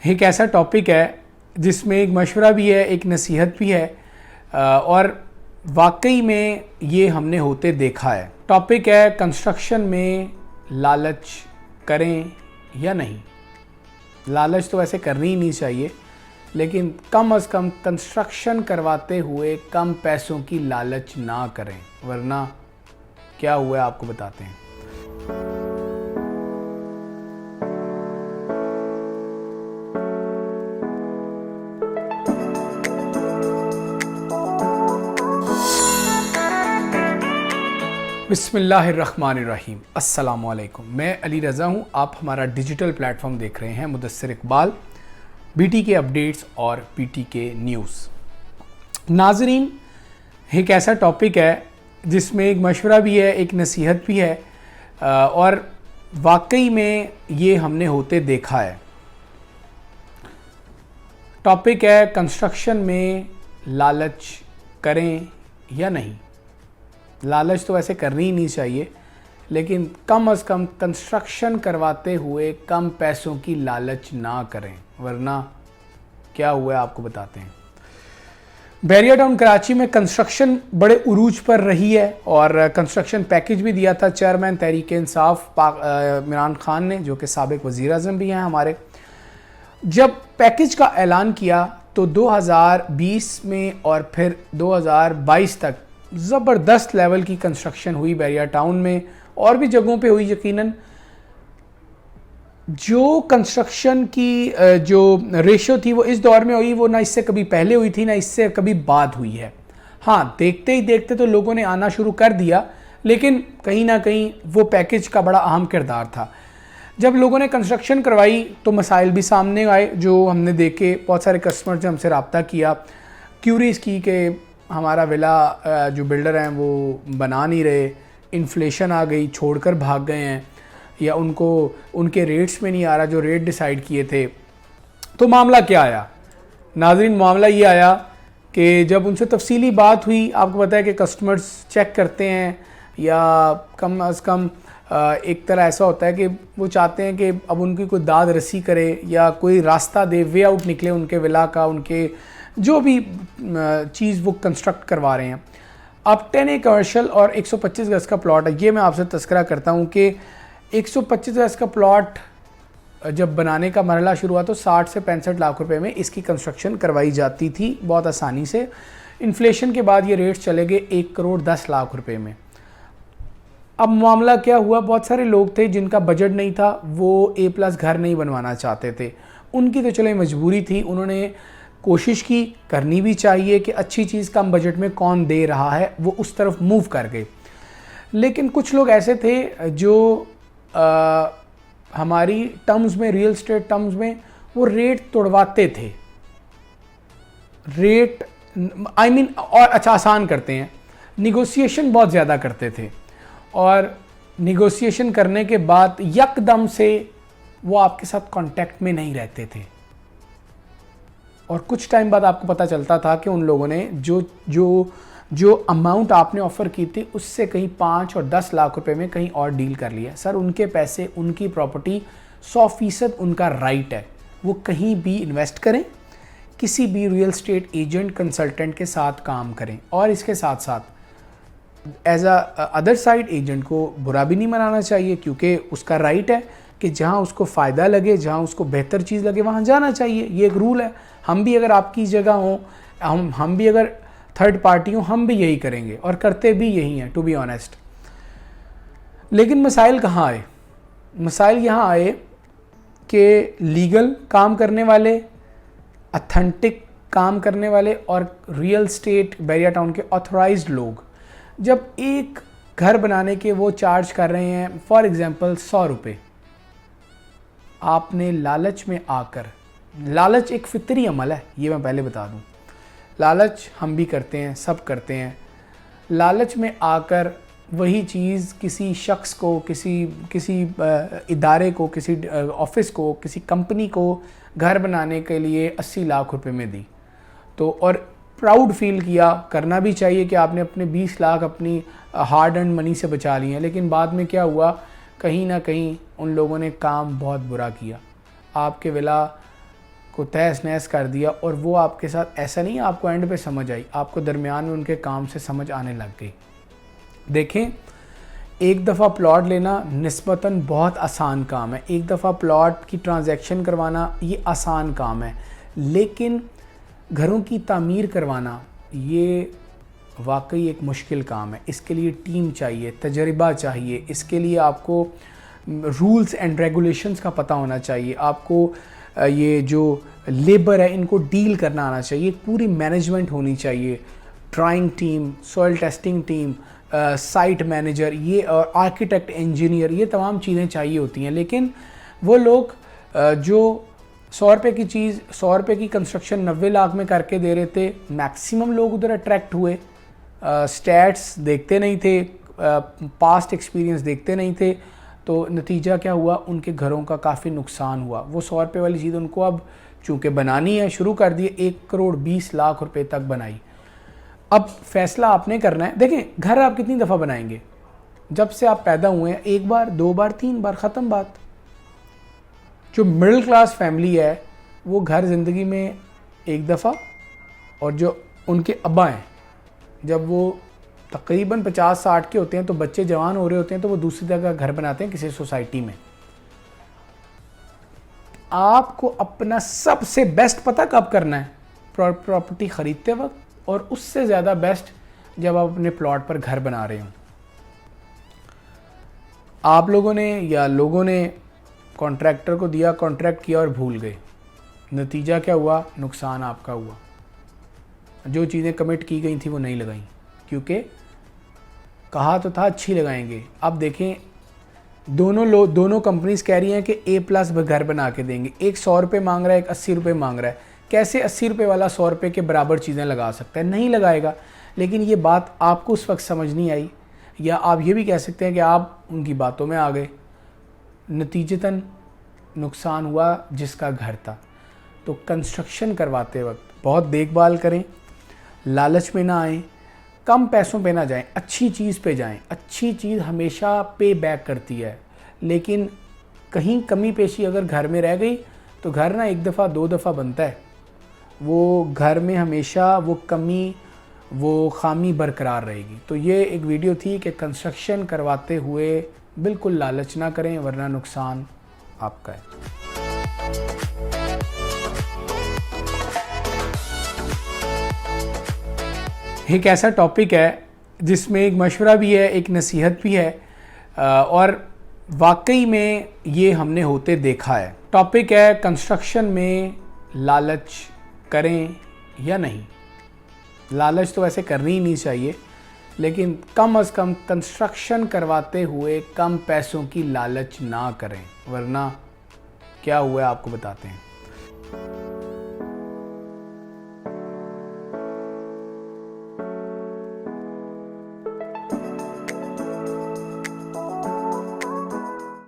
एक ऐसा टॉपिक है जिसमें एक मशवरा भी है, एक नसीहत भी है और वाकई में ये हमने होते देखा है। टॉपिक है कंस्ट्रक्शन में लालच करें या नहीं। लालच तो वैसे करनी ही नहीं चाहिए, लेकिन कम अज़ कम कंस्ट्रक्शन करवाते हुए कम पैसों की लालच ना करें, वरना क्या हुआ आपको बताते हैं। बिस्मिल्लाहिर्रहमानिर्रहीम। अस्सलामुअलैकुम। मैं अली रज़ा हूँ। आप हमारा डिजिटल प्लेटफॉर्म देख रहे हैं मुदस्सिर इकबाल, बीटी के अपडेट्स और पीटी के न्यूज़। नाज़रीन, एक ऐसा टॉपिक है जिसमें एक मशवरा भी है, एक नसीहत भी है और वाकई में ये हमने होते देखा है। टॉपिक है कंस्ट्रक्शन में लालच करें या नहीं। लालच तो वैसे करनी ही नहीं चाहिए, लेकिन कम अज़ कम कंस्ट्रक्शन करवाते हुए कम पैसों की लालच ना करें, वरना क्या हुआ आपको बताते हैं। बैरिया टाउन कराची में कंस्ट्रक्शन बड़े उरूज पर रही है और कंस्ट्रक्शन पैकेज भी दिया था चेयरमैन तहरीक इंसाफ इमरान खान ने, जो कि साबिक वज़ीर आज़म भी हैं हमारे। जब पैकेज का ऐलान किया तो 2020 में और फिर 2022 तक ज़बरदस्त लेवल की कंस्ट्रक्शन हुई बैरिया टाउन में और भी जगहों पे हुई। यकीनन जो कंस्ट्रक्शन की जो रेशो थी वो इस दौर में हुई, वो ना इससे कभी पहले हुई थी ना इससे कभी बाद हुई है। हाँ, देखते ही देखते तो लोगों ने आना शुरू कर दिया, लेकिन कहीं ना कहीं वो पैकेज का बड़ा अहम किरदार था। जब लोगों ने कंस्ट्रक्शन करवाई तो मसाइल भी सामने आए जो हमने देखे। बहुत सारे कस्टमर्स ने हमसे रब्ता किया, क्यूरीज की कि हमारा विला जो बिल्डर हैं वो बना नहीं रहे, इन्फ्लेशन आ गई, छोड़कर भाग गए हैं, या उनको उनके रेट्स में नहीं आ रहा जो रेट डिसाइड किए थे। तो मामला क्या आया नाज़रीन? मामला ये आया कि जब उनसे तफसीली बात हुई, आपको पता है कि कस्टमर्स चेक करते हैं या कम अज़ कम एक तरह ऐसा होता है कि वो चाहते हैं कि अब उनकी कोई दाद रसी करे या कोई रास्ता दे, वे आउट निकले उनके विला का, उनके जो भी चीज़ वो कंस्ट्रक्ट करवा रहे हैं। अब 10A कमर्शियल और 125 गज़ का प्लॉट है। ये मैं आपसे तस्करा करता हूँ कि 125 गज़ का प्लॉट जब बनाने का मरहला शुरू हुआ तो 60 से 65 लाख रुपए में इसकी कंस्ट्रक्शन करवाई जाती थी बहुत आसानी से। इन्फ्लेशन के बाद ये रेट चले गए 1 करोड़ 10 लाख रुपए में। अब मामला क्या हुआ, बहुत सारे लोग थे जिनका बजट नहीं था, वो A+ घर नहीं बनवाना चाहते थे। उनकी तो चलो मजबूरी थी, उन्होंने कोशिश की, करनी भी चाहिए कि अच्छी चीज़ कम बजट में कौन दे रहा है, वो उस तरफ मूव कर गए। लेकिन कुछ लोग ऐसे थे जो हमारी टर्म्स में, रियल स्टेट टर्म्स में, वो रेट तोड़वाते थे। रेट और अच्छा आसान करते हैं, निगोशिएशन बहुत ज़्यादा करते थे और निगोशिएशन करने के बाद यकदम से वो आपके साथ कांटेक्ट में नहीं रहते थे और कुछ टाइम बाद आपको पता चलता था कि उन लोगों ने जो अमाउंट आपने ऑफ़र की थी उससे कहीं 5 और 10 लाख रुपए में कहीं और डील कर लिया। सर, उनके पैसे, उनकी प्रॉपर्टी, 100% उनका राइट है, वो कहीं भी इन्वेस्ट करें, किसी भी रियल स्टेट एजेंट, कंसल्टेंट के साथ काम करें और इसके साथ साथ एज अदर साइड एजेंट को बुरा भी नहीं मनाना चाहिए, क्योंकि उसका राइट है कि जहाँ उसको फ़ायदा लगे, जहाँ उसको बेहतर चीज़ लगे, वहाँ जाना चाहिए। ये एक रूल है। हम भी अगर आपकी जगह हों, हम भी अगर थर्ड पार्टी हों, हम भी यही करेंगे और करते भी यही हैं, टू बी ऑनेस्ट। लेकिन मसाइल कहाँ आए? मसाइल यहाँ आए कि लीगल काम करने वाले, अथेंटिक काम करने वाले और रियल स्टेट बैरिया टाउन के ऑथराइज्ड लोग जब एक घर बनाने के वो चार्ज कर रहे हैं फॉर एग्जांपल 100 रुपये, आपने लालच में आकर, लालच एक फितरी अमल है, ये मैं पहले बता दूं, लालच हम भी करते हैं, सब करते हैं। लालच में आकर वही चीज़ किसी शख्स को, किसी इदारे को, किसी ऑफिस को, किसी कंपनी को घर बनाने के लिए 80 लाख रुपए में दी, तो और प्राउड फील किया, करना भी चाहिए कि आपने अपने 20 लाख अपनी हार्ड एंड मनी से बचा लिए हैं। लेकिन बाद में क्या हुआ, कहीं ना कहीं उन लोगों ने काम बहुत बुरा किया। आपके विला को तहस नहस कर दिया, और वो आपके साथ ऐसा नहीं आपको एंड पे समझ आई, आपको दरमियान में उनके काम से समझ आने लग गई। देखें, एक दफ़ा प्लॉट लेना निस्बतन बहुत आसान काम है, एक दफ़ा प्लॉट की ट्रांजैक्शन करवाना ये आसान काम है, लेकिन घरों की तामीर करवाना ये वाकई एक मुश्किल काम है। इसके लिए टीम चाहिए, तजर्बा चाहिए, इसके लिए आपको रूल्स एंड रेगुलेशंस का पता होना चाहिए, आपको ये जो लेबर है इनको डील करना आना चाहिए, पूरी मैनेजमेंट होनी चाहिए, drawing team, soil testing team, site manager, ये आर्किटेक्ट, इंजीनियर, ये तमाम चीज़ें चाहिए होती हैं। लेकिन वो लोग जो 100 रुपये की चीज़ 100 रुपये की कंस्ट्रक्शन 90 लाख में करके दे रहे थे, मैक्सिमम लोग उधर अट्रैक्ट हुए, स्टैट्स देखते नहीं थे, पास्ट एक्सपीरियंस देखते नहीं थे, तो नतीजा क्या हुआ, उनके घरों का काफ़ी नुकसान हुआ। वो 100 रुपये वाली चीज़ उनको अब चूँकि बनानी है, शुरू कर दिए, 1 करोड़ 20 लाख रुपए तक बनाई। अब फैसला आपने करना है। देखें, घर आप कितनी दफ़ा बनाएंगे? जब से आप पैदा हुए हैं, 1 बार, 2 बार, 3 बार, ख़त्म बात। जो मिडिल क्लास फैमिली है वो घर ज़िंदगी में 1 दफ़ा, और जो उनके अब्बा हैं जब वो तकरीबन 50-60 के होते हैं, तो बच्चे जवान हो रहे होते हैं, तो वो दूसरी जगह घर बनाते हैं किसी सोसाइटी में। आपको अपना सबसे बेस्ट पता कब करना है? प्रॉपर्टी ख़रीदते वक्त, और उससे ज़्यादा बेस्ट जब आप अपने प्लॉट पर घर बना रहे हो। आप लोगों ने या लोगों ने कॉन्ट्रैक्टर को दिया, कॉन्ट्रैक्ट किया और भूल गए, नतीजा क्या हुआ? नुकसान आपका हुआ। जो चीज़ें कमिट की गई थी वो नहीं लगाई, क्योंकि कहा तो था अच्छी लगाएंगे। अब देखें, दोनों कंपनीज कह रही हैं कि A+ घर बना के देंगे। एक 100 रुपये मांग रहा है, एक 80 रुपये मांग रहा है। कैसे 80 रुपये वाला 100 रुपये के बराबर चीज़ें लगा सकता है? नहीं लगाएगा। लेकिन ये बात आपको उस वक्त समझ नहीं आई, या आप ये भी कह सकते हैं कि आप उनकी बातों में आ गए, नतीजतन नुकसान हुआ जिसका घर था। तो कंस्ट्रक्शन करवाते वक्त बहुत देखभाल करें, लालच में ना आएँ, कम पैसों पे ना जाएं, अच्छी चीज़ पे जाएं। अच्छी चीज़ हमेशा पे बैक करती है, लेकिन कहीं कमी पेशी अगर घर में रह गई तो घर ना 1 दफ़ा 2 दफ़ा बनता है, वो घर में हमेशा वो कमी, वो खामी बरकरार रहेगी। तो ये एक वीडियो थी कि कंस्ट्रक्शन करवाते हुए बिल्कुल लालच ना करें, वरना नुकसान आपका है। एक ऐसा टॉपिक है जिसमें एक मशवरा भी है, एक नसीहत भी है, और वाकई में ये हमने होते देखा है। टॉपिक है कंस्ट्रक्शन में लालच करें या नहीं। लालच तो वैसे करनी ही नहीं चाहिए, लेकिन कम अज़ कम कंस्ट्रक्शन करवाते हुए कम पैसों की लालच ना करें, वरना क्या हुआ आपको बताते हैं।